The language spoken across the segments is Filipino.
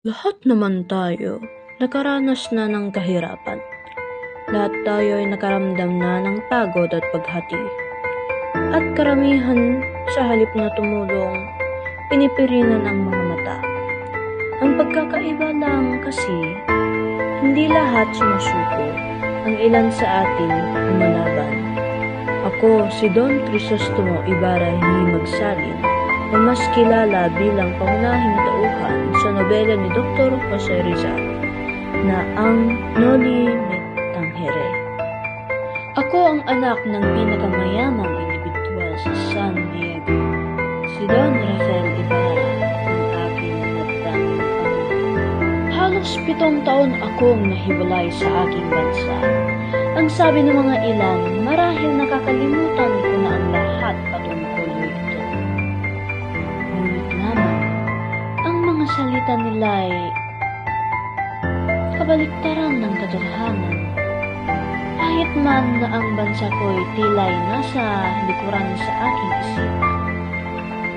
Lahat naman tayo nakaranas na ng kahirapan. Lahat tayo ay nakaramdam na ng pagod at paghati. At karamihan sa halip na tumulong, pinipirinan ang mga mata. Ang pagkakaiba lang kasi, hindi lahat sumusuko. Ang ilan sa atin umalaban. Ako si Don Crisostomo Ibarra Himagsalin, na mas kilala bilang pangunahing tauhan sa nobela ni Dr. Jose Rizal na ang Noli Me Tangere. Ako ang anak ng pinakamayamang individual sa San Diego, si Don Rafael Ibarra, ang aking nagdaming ama. Halos 7 taon akong nahiwalay sa aking bansa. Ang sabi ng mga ilan, marahil nakakalimutan ko na ang lahat patungkol dito. Ngunit lamang, ang mga salita nila ay kabaliktaran ng katotohanan. Kahit man na ang bansa ko'y tila'y nasa likuran sa aking isipan,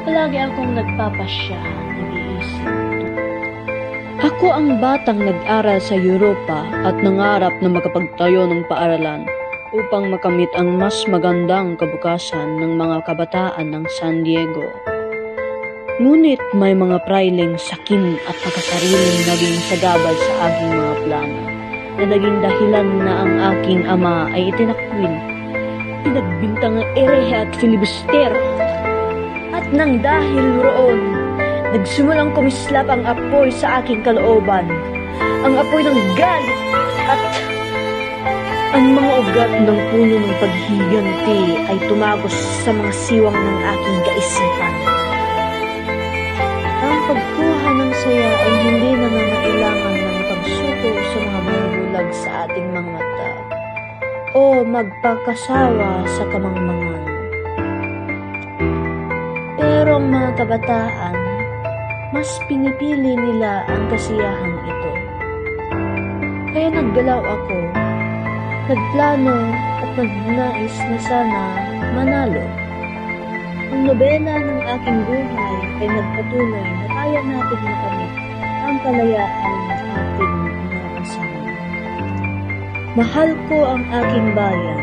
palagi akong nagpapasya, nag-iisip. Ako ang batang nag-aral sa Europa at nangarap na makapagtayo ng paaralan upang makamit ang mas magandang kabukasan ng mga kabataan ng San Diego. Ngunit may mga prailing sakim at nakasariling naging sagabal sa aking mga plano na naging dahilan na ang aking ama ay itinakwil, pinagbintang ng erehe at filibuster. At nang dahil roon, nagsimulang kumislap ang apoy sa aking kalooban, ang apoy ng galit at ang mga ugat ng puno ng paghiganti ay tumagos sa mga siwang ng aking kaisipan. Ang pagkuha ng saya ay hindi nangangailangan ng pagsuko sa mga bumubulag sa ating mga mata o magpakasawa sa kamangmangan. Pero ang mga kabataan, mas pinipili nila ang kasiyahang ito. Kaya naggalaw ako, nagplano at nagnais na sana manalo. Ang nobela ng aking buhay ay nagpatuloy na kaya natin makamit ang kalayaan ng ating inaasahan. Mahal ko ang aking bayan,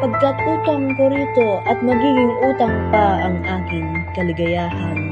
pagkat utang ko rito at magiging utang pa ang aking kaligayahan.